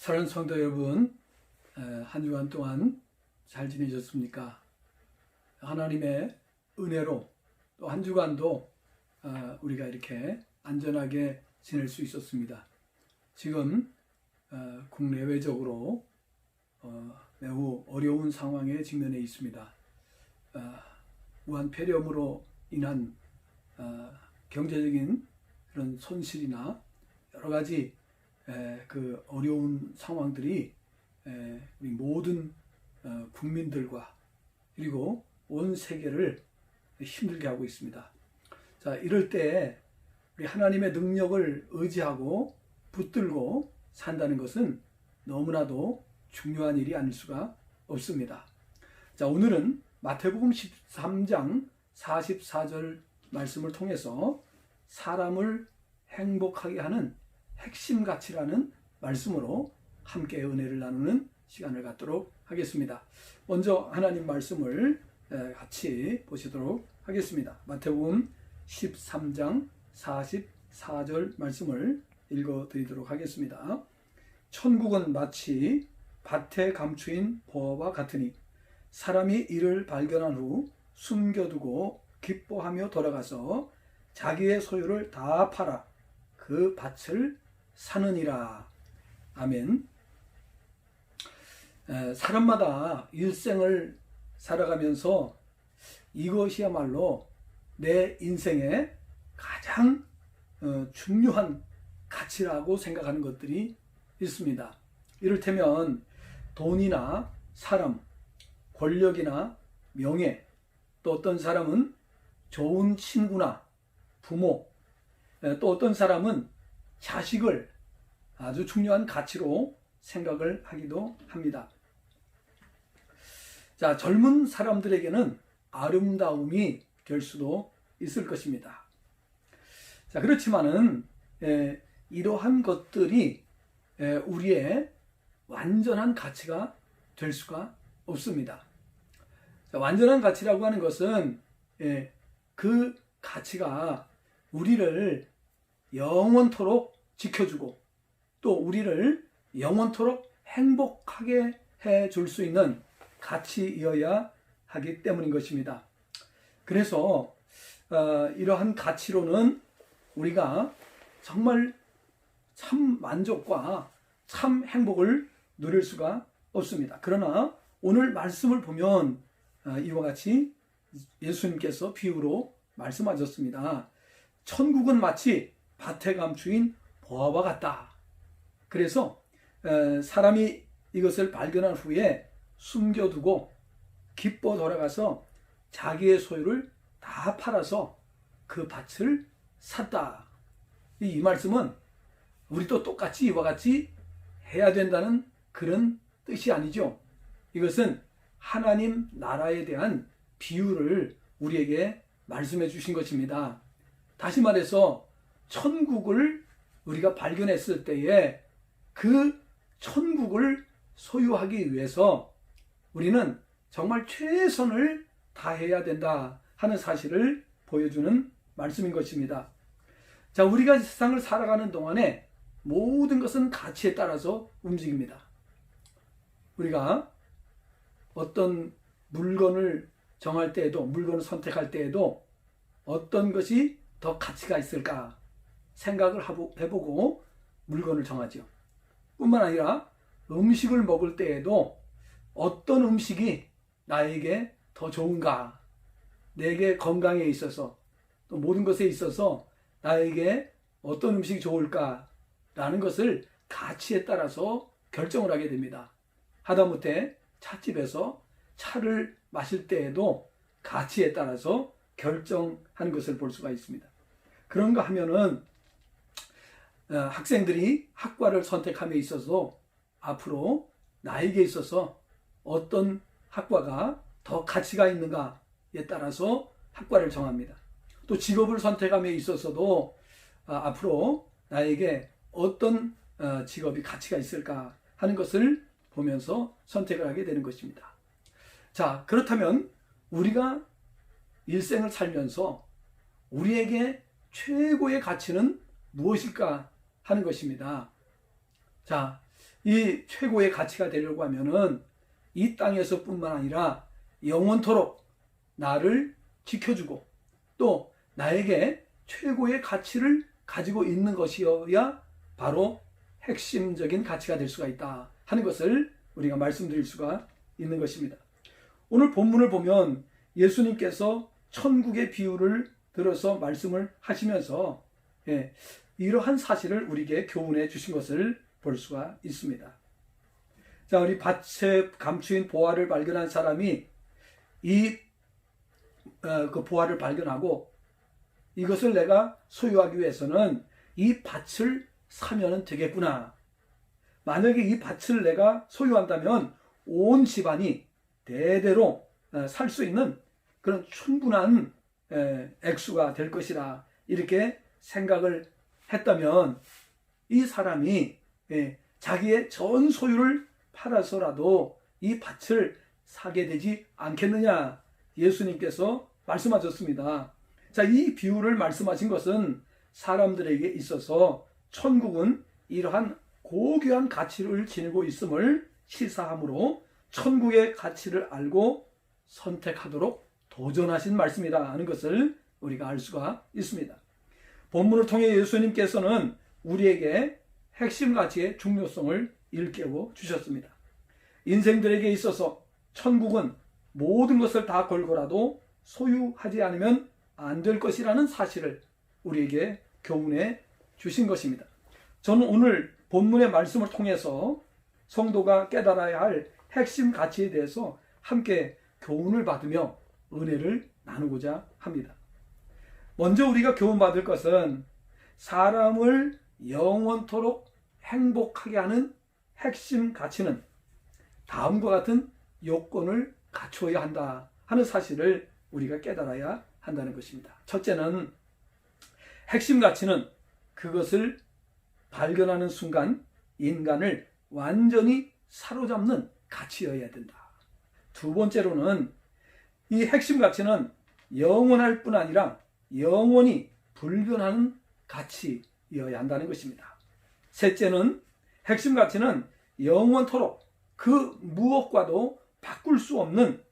사랑하는 성도 여러분, 한 주간 동안 잘 지내셨습니까? 하나님의 은혜로 또 한 주간도 우리가 이렇게 안전하게 지낼 수 있었습니다. 지금 국내외적으로 매우 어려운 상황에 직면해 있습니다. 우한 폐렴으로 인한 경제적인 그런 손실이나 여러 가지 그 어려운 상황들이 우리 모든 국민들과 그리고 온 세계를 힘들게 하고 있습니다. 자, 이럴 때 우리 하나님의 능력을 의지하고 붙들고 산다는 것은 너무나도 중요한 일이 아닐 수가 없습니다. 자, 오늘은 마태복음 13장 44절 말씀을 통해서 사람을 행복하게 하는 핵심 가치라는 말씀으로 함께 은혜를 나누는 시간을 갖도록 하겠습니다. 먼저 하나님 말씀을 같이 보시도록 하겠습니다. 마태복음 13장 44절 말씀을 읽어드리도록 하겠습니다. 천국은 마치 밭에 감추인 보화와 같으니 사람이 이를 발견한 후 숨겨두고 기뻐하며 돌아가서 자기의 소유를 다 팔아 그 밭을 사느니라. 아멘. 사람마다 일생을 살아가면서 이것이야말로 내 인생의 가장 중요한 가치라고 생각하는 것들이 있습니다. 이를테면 돈이나 사람, 권력이나 명예, 또 어떤 사람은 좋은 친구나 부모, 또 어떤 사람은 자식을 아주 중요한 가치로 생각을 하기도 합니다. 자, 젊은 사람들에게는 아름다움이 될 수도 있을 것입니다. 자, 그렇지만은 이러한 것들이 우리의 완전한 가치가 될 수가 없습니다. 자, 완전한 가치라고 하는 것은 그 가치가 우리를 영원토록 지켜주고 또 우리를 영원토록 행복하게 해줄 수 있는 가치이어야 하기 때문인 것입니다. 그래서 이러한 가치로는 우리가 정말 참 만족과 참 행복을 누릴 수가 없습니다. 그러나 오늘 말씀을 보면 이와 같이 예수님께서 비유로 말씀하셨습니다. 천국은 마치 밭에 감추인 보화와 같다. 그래서 사람이 이것을 발견한 후에 숨겨두고 기뻐 돌아가서 자기의 소유를 다 팔아서 그 밭을 샀다. 이 말씀은 우리도 똑같이 이와 같이 해야 된다는 그런 뜻이 아니죠. 이것은 하나님 나라에 대한 비유를 우리에게 말씀해 주신 것입니다. 다시 말해서 천국을 우리가 발견했을 때에 그 천국을 소유하기 위해서 우리는 정말 최선을 다해야 된다 하는 사실을 보여주는 말씀인 것입니다. 자, 우리가 세상을 살아가는 동안에 모든 것은 가치에 따라서 움직입니다. 우리가 어떤 물건을 정할 때에도, 물건을 선택할 때에도 어떤 것이 더 가치가 있을까 생각을 해보고 물건을 정하죠. 뿐만 아니라 음식을 먹을 때에도 어떤 음식이 나에게 더 좋은가, 내게 건강에 있어서 또 모든 것에 있어서 나에게 어떤 음식이 좋을까라는 것을 가치에 따라서 결정을 하게 됩니다. 하다못해 찻집에서 차를 마실 때에도 가치에 따라서 결정하는 것을 볼 수가 있습니다. 그런가 하면은 학생들이 학과를 선택함에 있어서 앞으로 나에게 있어서 어떤 학과가 더 가치가 있는가에 따라서 학과를 정합니다. 또 직업을 선택함에 있어서도 앞으로 나에게 어떤 직업이 가치가 있을까 하는 것을 보면서 선택을 하게 되는 것입니다. 자, 그렇다면 우리가 일생을 살면서 우리에게 최고의 가치는 무엇일까 하는 것입니다. 자, 이 최고의 가치가 되려고 하면은 이 땅에서뿐만 아니라 영원토록 나를 지켜주고 또 나에게 최고의 가치를 가지고 있는 것이어야 바로 핵심적인 가치가 될 수가 있다 하는 것을 우리가 말씀드릴 수가 있는 것입니다. 오늘 본문을 보면 예수님께서 천국의 비유를 들어서 말씀을 하시면서 이러한 사실을 우리에게 교훈해 주신 것을 볼 수가 있습니다. 자, 우리 밭에 감추인 보화를 발견한 사람이 그 보화를 발견하고 이것을 내가 소유하기 위해서는 이 밭을 사면 되겠구나. 만약에 이 밭을 내가 소유한다면 온 집안이 대대로 살 수 있는 그런 충분한 액수가 될 것이라 이렇게 생각을 했다면 이 사람이 자기의 전 소유를 팔아서라도 이 밭을 사게 되지 않겠느냐 예수님께서 말씀하셨습니다. 자, 이 비유를 말씀하신 것은 사람들에게 있어서 천국은 이러한 고귀한 가치를 지니고 있음을 시사하므로 천국의 가치를 알고 선택하도록 도전하신 말씀이다 하는 것을 우리가 알 수가 있습니다. 본문을 통해 예수님께서는 우리에게 핵심 가치의 중요성을 일깨워 주셨습니다. 인생들에게 있어서 천국은 모든 것을 다 걸고라도 소유하지 않으면 안 될 것이라는 사실을 우리에게 교훈해 주신 것입니다. 저는 오늘 본문의 말씀을 통해서 성도가 깨달아야 할 핵심 가치에 대해서 함께 교훈을 받으며 은혜를 나누고자 합니다. 먼저 우리가 교훈받을 것은 사람을 영원토록 행복하게 하는 핵심 가치는 다음과 같은 요건을 갖추어야 한다 하는 사실을 우리가 깨달아야 한다는 것입니다. 첫째는 핵심 가치는 그것을 발견하는 순간 인간을 완전히 사로잡는 가치여야 된다. 두 번째로는 이 핵심 가치는 영원할 뿐 아니라 영원히 불변하는 가치여야 한다는 것입니다. 셋째는 핵심 가치는 영원토록 그 무엇과도 바꿀 수 없는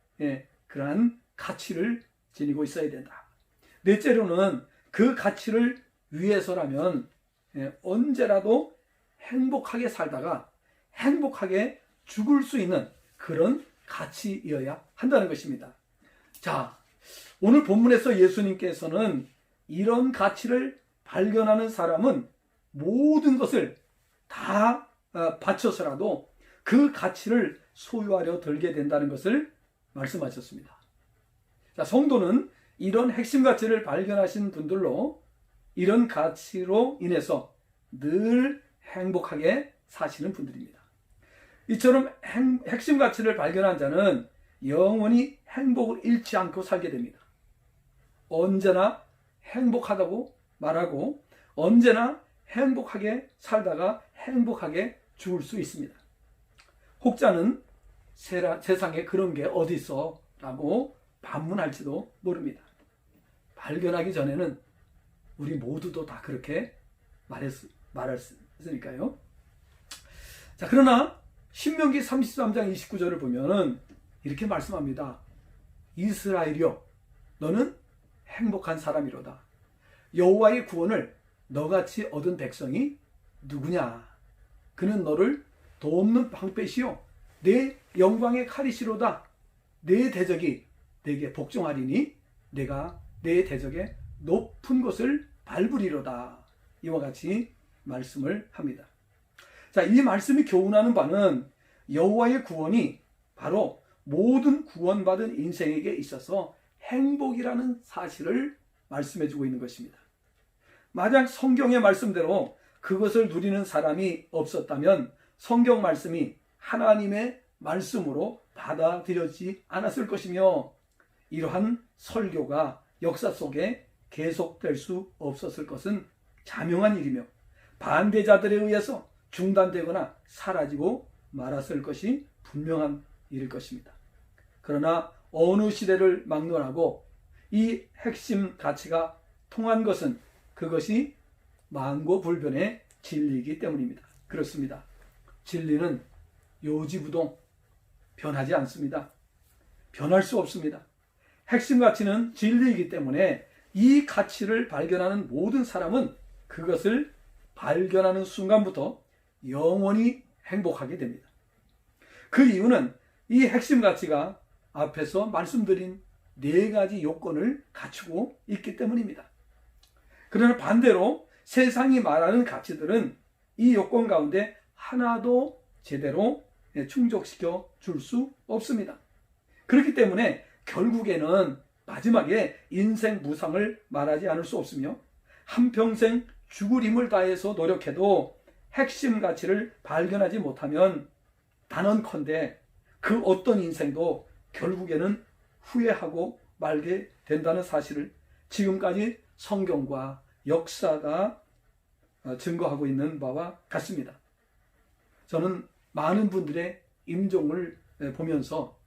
그러한 가치를 지니고 있어야 된다. 넷째로는 그 가치를 위해서라면 언제라도 행복하게 살다가 행복하게 죽을 수 있는 그런 가치여야 한다는 것입니다. 자, 오늘 본문에서 예수님께서는 이런 가치를 발견하는 사람은 모든 것을 다 바쳐서라도 그 가치를 소유하려 들게 된다는 것을 말씀하셨습니다. 자, 성도는 이런 핵심 가치를 발견하신 분들로 이런 가치로 인해서 늘 행복하게 사시는 분들입니다. 이처럼 핵심 가치를 발견한 자는 영원히 행복을 잃지 않고 살게 됩니다. 언제나 행복하다고 말하고 언제나 행복하게 살다가 행복하게 죽을 수 있습니다. 혹자는 세상에 그런 게 어디 있어? 라고 반문할지도 모릅니다. 발견하기 전에는 우리 모두도 다 그렇게 말했으니까요. 자, 그러나 신명기 33장 29절을 보면은 이렇게 말씀합니다. 이스라엘이여, 너는 행복한 사람이로다. 여호와의 구원을 너같이 얻은 백성이 누구냐? 그는 너를 돕는 방패시요 내 영광의 칼이시로다. 내 대적이 내게 복종하리니 내가 내 대적의 높은 곳을 밟으리로다. 이와 같이 말씀을 합니다. 자, 이 말씀이 교훈하는 바는 여호와의 구원이 바로 모든 구원받은 인생에게 있어서 행복이라는 사실을 말씀해주고 있는 것입니다. 만약 성경의 말씀대로 그것을 누리는 사람이 없었다면 성경 말씀이 하나님의 말씀으로 받아들여지지 않았을 것이며 이러한 설교가 역사 속에 계속될 수 없었을 것은 자명한 일이며 반대자들에 의해서 중단되거나 사라지고 말았을 것이 분명한 일일 것입니다. 그러나 어느 시대를 막론하고 이 핵심 가치가 통한 것은 그것이 만고불변의 진리이기 때문입니다. 그렇습니다. 진리는 요지부동 변하지 않습니다. 변할 수 없습니다. 핵심 가치는 진리이기 때문에 이 가치를 발견하는 모든 사람은 그것을 발견하는 순간부터 영원히 행복하게 됩니다. 그 이유는 이 핵심 가치가 앞에서 말씀드린 4가지 요건을 갖추고 있기 때문입니다. 그러나 반대로 세상이 말하는 가치들은 이 요건 가운데 하나도 제대로 충족시켜 줄 수 없습니다. 그렇기 때문에 결국에는 마지막에 인생 무상을 말하지 않을 수 없으며 한평생 죽을 힘을 다해서 노력해도 핵심 가치를 발견하지 못하면 단언컨대 그 어떤 인생도 결국에는 후회하고 말게 된다는 사실을 지금까지 성경과 역사가 증거하고 있는 바와 같습니다. 저는 많은 분들의 임종을 보면서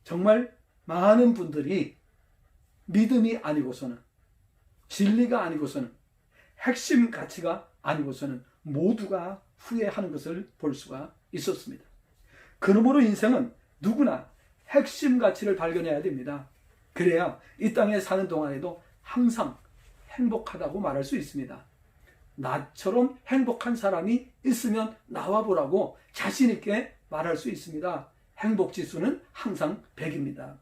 정말 많은 분들이 믿음이 아니고서는, 진리가 아니고서는, 핵심 가치가 아니고서는 모두가 후회하는 것을 볼 수가 있었습니다. 그러므로 인생은 누구나 핵심 가치를 발견해야 됩니다. 그래야 이 땅에 사는 동안에도 항상 행복하다고 말할 수 있습니다. 나처럼 행복한 사람이 있으면 나와보라고 자신 있게 말할 수 있습니다. 행복 지수는 항상 100입니다.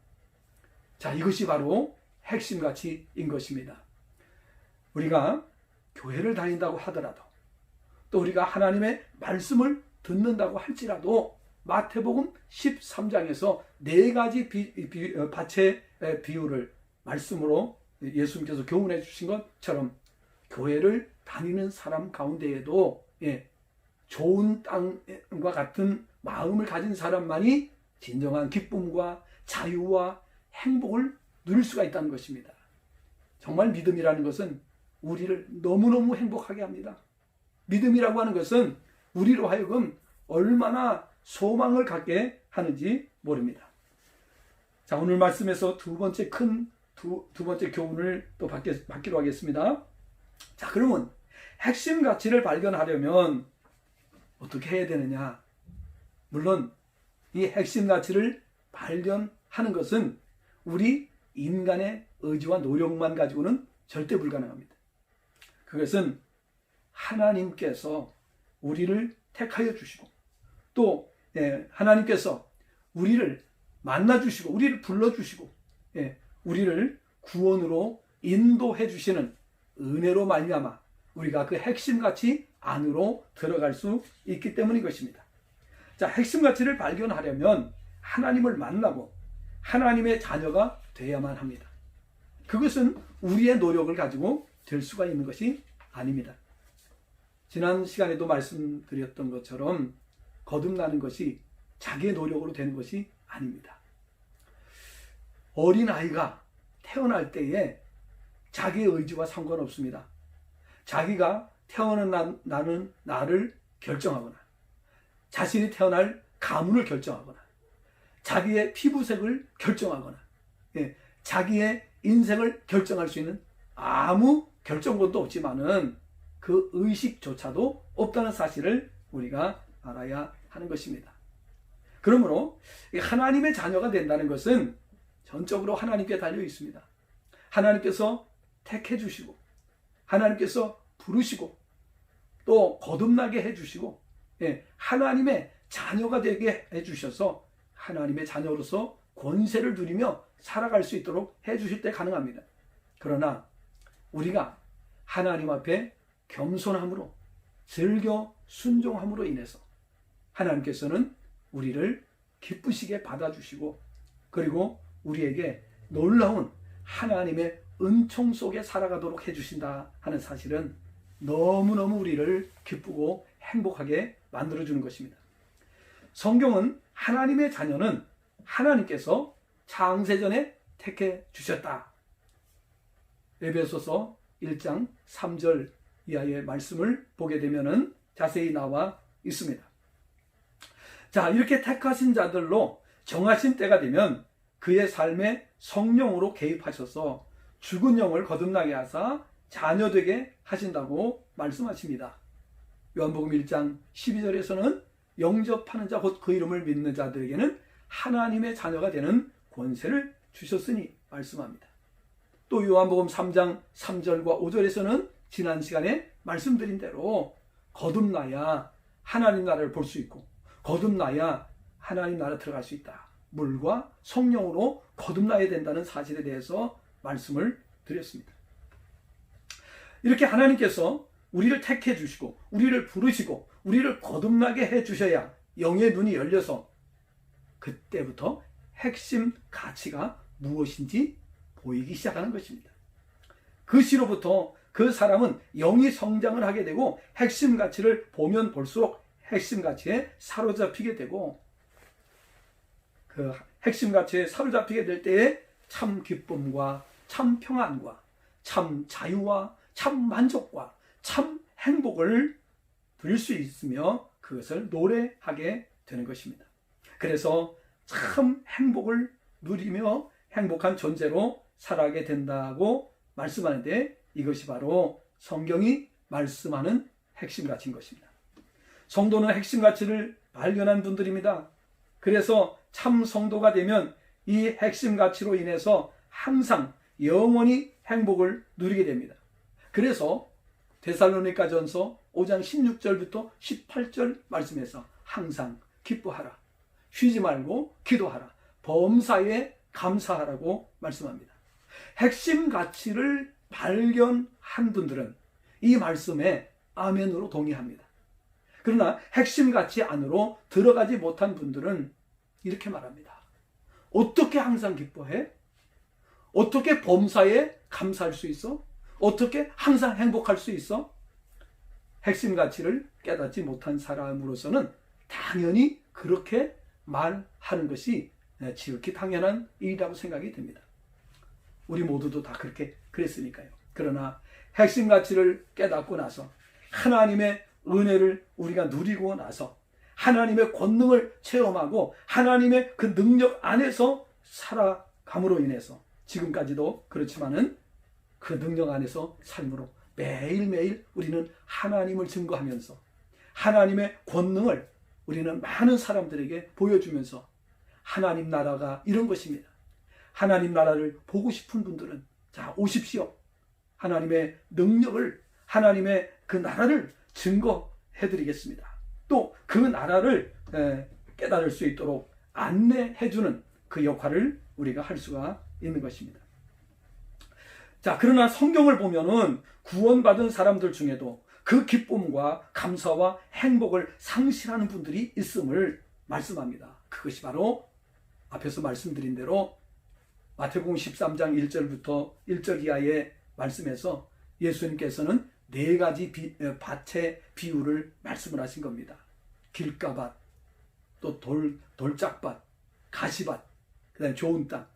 자, 이것이 바로 핵심 가치인 것입니다. 우리가 교회를 다닌다고 하더라도, 또 우리가 하나님의 말씀을 듣는다고 할지라도 마태복음 13장에서 4가지 밭의 비유를 말씀으로 예수님께서 교훈해 주신 것처럼 교회를 다니는 사람 가운데에도 좋은 땅과 같은 마음을 가진 사람만이 진정한 기쁨과 자유와 행복을 누릴 수가 있다는 것입니다. 정말 믿음이라는 것은 우리를 너무너무 행복하게 합니다. 믿음이라고 하는 것은 우리로 하여금 얼마나 소망을 갖게 하는지 모릅니다. 자, 오늘 말씀에서 두 번째 교훈을 또 받기로 하겠습니다. 자, 그러면 핵심 가치를 발견하려면 어떻게 해야 되느냐? 물론 이 핵심 가치를 발견하는 것은 우리 인간의 의지와 노력만 가지고는 절대 불가능합니다. 그것은 하나님께서 우리를 택하여 주시고, 또 하나님께서 우리를 만나 주시고, 우리를 불러 주시고, 우리를 구원으로 인도해 주시는 은혜로 말미암아 우리가 그 핵심 가치 안으로 들어갈 수 있기 때문인 것입니다. 자, 핵심 가치를 발견하려면 하나님을 만나고 하나님의 자녀가 되어야만 합니다. 그것은 우리의 노력을 가지고 될 수가 있는 것이 아닙니다. 지난 시간에도 말씀드렸던 것처럼 거듭나는 것이 자기의 노력으로 되는 것이 아닙니다. 어린아이가 태어날 때에 자기의 의지와 상관없습니다. 자기가 태어나는 날을 결정하거나, 자신이 태어날 가문을 결정하거나, 자기의 피부색을 결정하거나, 자기의 인생을 결정할 수 있는 아무 결정권도 없지만은 그 의식조차도 없다는 사실을 우리가 알아야 하는 것입니다. 그러므로 하나님의 자녀가 된다는 것은 전적으로 하나님께 달려 있습니다. 하나님께서 택해 주시고, 하나님께서 부르시고, 또 거듭나게 해 주시고, 하나님의 자녀가 되게 해 주셔서 하나님의 자녀로서 권세를 누리며 살아갈 수 있도록 해 주실 때 가능합니다. 그러나 우리가 하나님 앞에 겸손함으로, 즐겨 순종함으로 인해서 하나님께서는 우리를 기쁘시게 받아주시고, 그리고 우리에게 놀라운 하나님의 은총 속에 살아가도록 해주신다 하는 사실은 너무너무 우리를 기쁘고 행복하게 만들어주는 것입니다. 성경은 하나님의 자녀는 하나님께서 창세전에 택해 주셨다. 에베소서 1장 3절 이하의 말씀을 보게 되면은 자세히 나와 있습니다. 자, 이렇게 택하신 자들로 정하신 때가 되면 그의 삶에 성령으로 개입하셔서 죽은 영을 거듭나게 하사 자녀되게 하신다고 말씀하십니다. 요한복음 1장 12절에서는 영접하는 자 곧 그 이름을 믿는 자들에게는 하나님의 자녀가 되는 권세를 주셨으니 말씀합니다. 또 요한복음 3장 3절과 5절에서는 지난 시간에 말씀드린 대로 거듭나야 하나님 나라를 볼 수 있고 거듭나야 하나님 나라 들어갈 수 있다. 물과 성령으로 거듭나야 된다는 사실에 대해서 말씀을 드렸습니다. 이렇게 하나님께서 우리를 택해 주시고 우리를 부르시고 우리를 거듭나게 해 주셔야 영의 눈이 열려서 그때부터 핵심 가치가 무엇인지 보이기 시작하는 것입니다. 그 시로부터 그 사람은 영이 성장을 하게 되고 핵심 가치를 보면 볼수록 핵심 가치에 사로잡히게 되고 그 핵심 가치에 사로잡히게 될 때에 참 기쁨과 참 평안과 참 자유와 참 만족과 참 행복을 누릴 수 있으며 그것을 노래하게 되는 것입니다. 그래서 참 행복을 누리며 행복한 존재로 살아가게 된다고 말씀하는데 이것이 바로 성경이 말씀하는 핵심 가치인 것입니다. 성도는 핵심 가치를 발견한 분들입니다. 그래서 참 성도가 되면 이 핵심 가치로 인해서 항상 영원히 행복을 누리게 됩니다. 그래서 데살로니가전서 5장 16절부터 18절 말씀에서 항상 기뻐하라, 쉬지 말고 기도하라, 범사에 감사하라고 말씀합니다. 핵심 가치를 발견한 분들은 이 말씀에 아멘으로 동의합니다. 그러나 핵심 가치 안으로 들어가지 못한 분들은 이렇게 말합니다. 어떻게 항상 기뻐해? 어떻게 범사에 감사할 수 있어? 어떻게 항상 행복할 수 있어? 핵심 가치를 깨닫지 못한 사람으로서는 당연히 그렇게 말하는 것이 지극히 당연한 일이라고 생각이 됩니다. 우리 모두도 다 그렇게 그랬으니까요. 그러나 핵심 가치를 깨닫고 나서 하나님의 은혜를 우리가 누리고 나서 하나님의 권능을 체험하고 하나님의 그 능력 안에서 살아감으로 인해서 지금까지도 그렇지만은 그 능력 안에서 삶으로 매일매일 우리는 하나님을 증거하면서 하나님의 권능을 우리는 많은 사람들에게 보여주면서 하나님 나라가 이런 것입니다. 하나님 나라를 보고 싶은 분들은 자 오십시오. 하나님의 능력을 하나님의 그 나라를 증거해드리겠습니다. 또 그 나라를 깨달을 수 있도록 안내해주는 그 역할을 우리가 할 수가 있는 것입니다. 자, 그러나 성경을 보면은 구원받은 사람들 중에도 그 기쁨과 감사와 행복을 상실하는 분들이 있음을 말씀합니다. 그것이 바로 앞에서 말씀드린 대로 마태복음 13장 1절부터 1절 이하의 말씀에서 예수님께서는 네 가지 밭의 비유를 말씀을 하신 겁니다. 길가밭, 또 돌짝밭, 가시밭, 그 다음에 좋은 땅.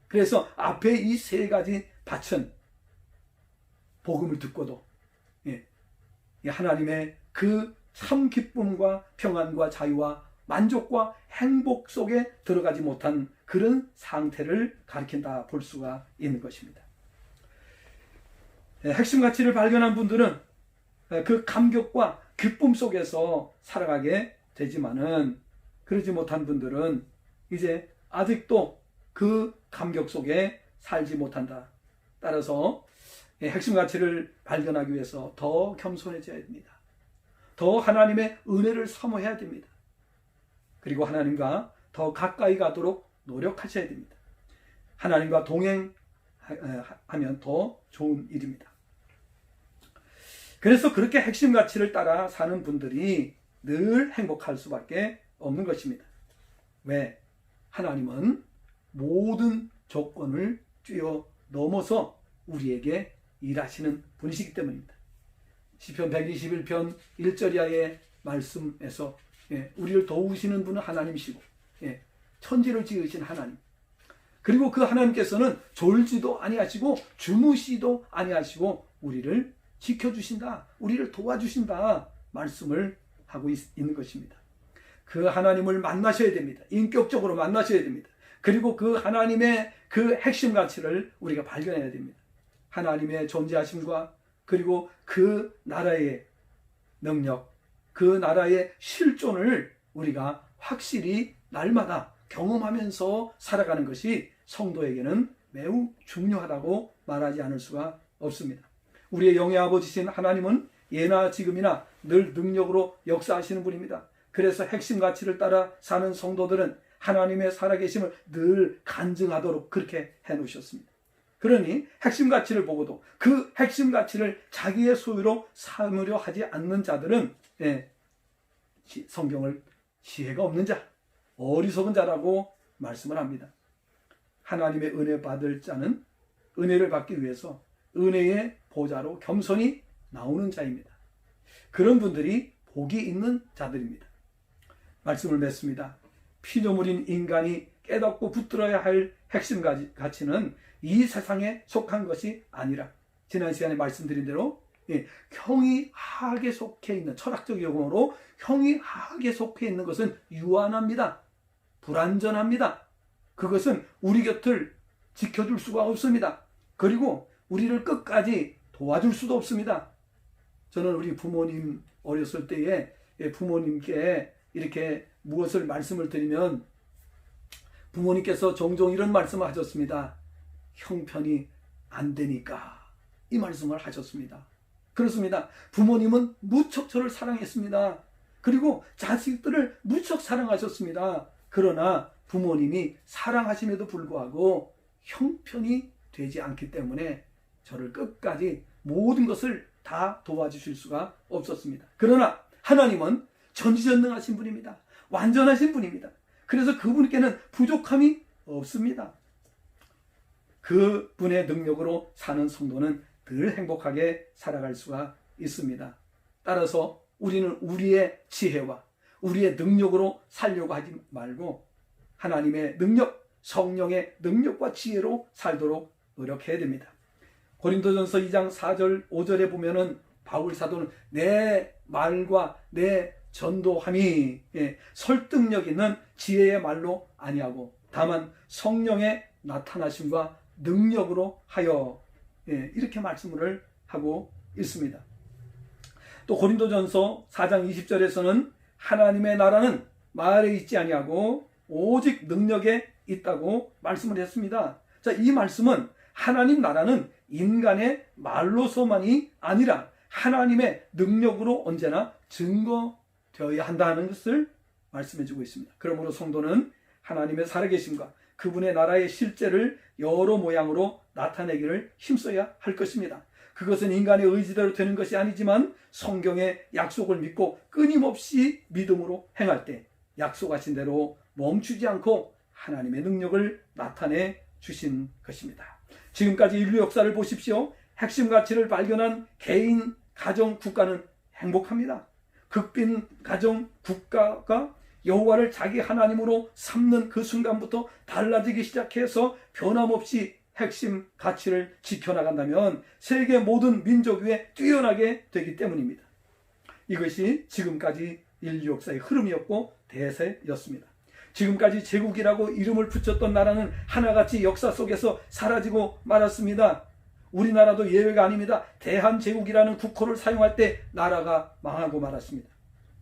그래서 앞에 이 세 가지 밭은 복음을 듣고도 하나님의 그 참 기쁨과 평안과 자유와 만족과 행복 속에 들어가지 못한 그런 상태를 가리킨다 볼 수가 있는 것입니다. 핵심 가치를 발견한 분들은 그 감격과 기쁨 속에서 살아가게 되지만은 그러지 못한 분들은 이제 아직도 그 감격 속에 살지 못한다. 따라서 핵심 가치를 발견하기 위해서 더 겸손해져야 됩니다. 더 하나님의 은혜를 사모해야 됩니다. 그리고 하나님과 더 가까이 가도록 노력하셔야 됩니다. 하나님과 동행하면 더 좋은 일입니다. 그래서 그렇게 핵심 가치를 따라 사는 분들이 늘 행복할 수밖에 없는 것입니다. 왜? 하나님은 모든 조건을 뛰어넘어서 우리에게 일하시는 분이시기 때문입니다. 시편 121편 1절 이하의 말씀에서 우리를 도우시는 분은 하나님이시고 천지를 지으신 하나님, 그리고 그 하나님께서는 졸지도 아니하시고 주무시도 아니하시고 우리를 지켜주신다, 우리를 도와주신다 말씀을 하고 있는 것입니다. 그 하나님을 만나셔야 됩니다. 인격적으로 만나셔야 됩니다. 그리고 그 하나님의 그 핵심 가치를 우리가 발견해야 됩니다. 하나님의 존재하심과 그리고 그 나라의 능력, 그 나라의 실존을 우리가 확실히 날마다 경험하면서 살아가는 것이 성도에게는 매우 중요하다고 말하지 않을 수가 없습니다. 우리의 영의 아버지신 하나님은 예나 지금이나 늘 능력으로 역사하시는 분입니다. 그래서 핵심 가치를 따라 사는 성도들은 하나님의 살아계심을 늘 간증하도록 그렇게 해놓으셨습니다. 그러니 핵심 가치를 보고도 그 핵심 가치를 자기의 소유로 삼으려 하지 않는 자들은 성경을 지혜가 없는 자, 어리석은 자라고 말씀을 합니다. 하나님의 은혜 받을 자는 은혜를 받기 위해서 은혜의 보좌로 겸손히 나오는 자입니다. 그런 분들이 복이 있는 자들입니다. 말씀을 맺습니다. 피조물인 인간이 깨닫고 붙들어야 할 핵심 가치는 이 세상에 속한 것이 아니라 지난 시간에 말씀드린 대로 형이하게 속해 있는 철학적 용어로 형이하게 속해 있는 것은 유한합니다. 불완전합니다. 그것은 우리 곁을 지켜줄 수가 없습니다. 그리고 우리를 끝까지 도와줄 수도 없습니다. 저는 우리 부모님 어렸을 때에 부모님께 이렇게 무엇을 말씀을 드리면 부모님께서 종종 이런 말씀을 하셨습니다. 형편이 안 되니까 이 말씀을 하셨습니다. 그렇습니다. 부모님은 무척 저를 사랑했습니다. 그리고 자식들을 무척 사랑하셨습니다. 그러나 부모님이 사랑하심에도 불구하고 형편이 되지 않기 때문에 저를 끝까지 모든 것을 다 도와주실 수가 없었습니다. 그러나 하나님은 전지전능하신 분입니다. 완전하신 분입니다. 그래서 그분께는 부족함이 없습니다. 그분의 능력으로 사는 성도는 늘 행복하게 살아갈 수가 있습니다. 따라서 우리는 우리의 지혜와 우리의 능력으로 살려고 하지 말고 하나님의 능력, 성령의 능력과 지혜로 살도록 노력해야 됩니다. 고린도전서 2장 4절 5절에 보면은 바울 사도는 내 말과 내 전도함이 설득력 있는 지혜의 말로 아니하고 다만 성령의 나타나심과 능력으로 하여 이렇게 말씀을 하고 있습니다. 또 고린도전서 4장 20절에서는 하나님의 나라는 말에 있지 아니하고 오직 능력에 있다고 말씀을 했습니다. 자, 이 말씀은 하나님 나라는 인간의 말로서만이 아니라 하나님의 능력으로 언제나 증거되어야 한다는 것을 말씀해주고 있습니다. 그러므로 성도는 하나님의 살아계심과 그분의 나라의 실제를 여러 모양으로 나타내기를 힘써야 할 것입니다. 그것은 인간의 의지대로 되는 것이 아니지만 성경의 약속을 믿고 끊임없이 믿음으로 행할 때 약속하신 대로 멈추지 않고 하나님의 능력을 나타내 주신 것입니다. 지금까지 인류 역사를 보십시오. 핵심 가치를 발견한 개인, 가정, 국가는 행복합니다. 극빈 가정, 국가가 여호와를 자기 하나님으로 삼는 그 순간부터 달라지기 시작해서 변함없이 핵심 가치를 지켜나간다면 세계 모든 민족 위에 뛰어나게 되기 때문입니다. 이것이 지금까지 인류 역사의 흐름이었고 대세였습니다. 지금까지 제국이라고 이름을 붙였던 나라는 하나같이 역사 속에서 사라지고 말았습니다. 우리나라도 예외가 아닙니다. 대한제국이라는 국호를 사용할 때 나라가 망하고 말았습니다.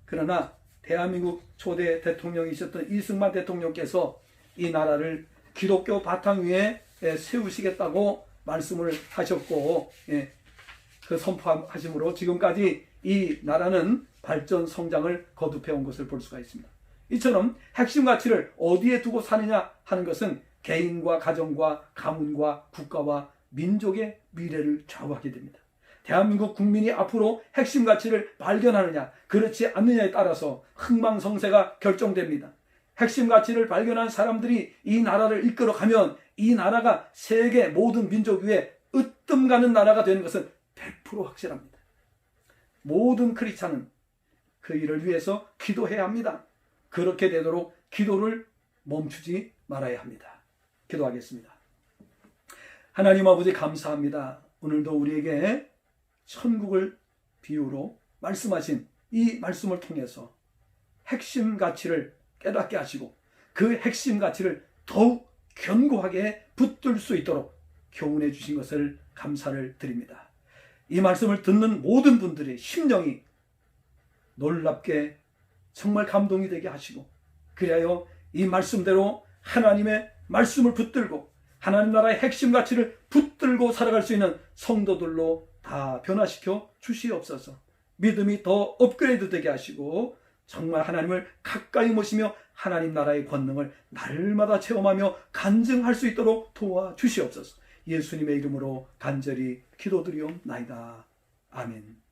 그러나 대한민국 초대 대통령이셨던 이승만 대통령께서 이 나라를 기독교 바탕 위에 세우시겠다고 말씀을 하셨고 그 선포하심으로 지금까지 이 나라는 발전 성장을 거듭해온 것을 볼 수가 있습니다. 이처럼 핵심 가치를 어디에 두고 사느냐 하는 것은 개인과 가정과 가문과 국가와 민족의 미래를 좌우하게 됩니다. 대한민국 국민이 앞으로 핵심 가치를 발견하느냐 그렇지 않느냐에 따라서 흥망성쇠가 결정됩니다. 핵심 가치를 발견한 사람들이 이 나라를 이끌어가면 이 나라가 세계 모든 민족 위에 으뜸 가는 나라가 되는 것은 100% 확실합니다. 모든 크리스찬은 그 일을 위해서 기도해야 합니다. 그렇게 되도록 기도를 멈추지 말아야 합니다. 기도하겠습니다. 하나님 아버지 감사합니다. 오늘도 우리에게 천국을 비유로 말씀하신 이 말씀을 통해서 핵심 가치를 깨닫게 하시고 그 핵심 가치를 더욱 견고하게 붙들 수 있도록 교훈해 주신 것을 감사를 드립니다. 이 말씀을 듣는 모든 분들의 심령이 놀랍게 정말 감동이 되게 하시고, 그리하여 이 말씀대로 하나님의 말씀을 붙들고 하나님 나라의 핵심 가치를 붙들고 살아갈 수 있는 성도들로 다 변화시켜 주시옵소서. 믿음이 더 업그레이드 되게 하시고 정말 하나님을 가까이 모시며 하나님 나라의 권능을 날마다 체험하며 간증할 수 있도록 도와주시옵소서. 예수님의 이름으로 간절히 기도드리옵나이다. 아멘.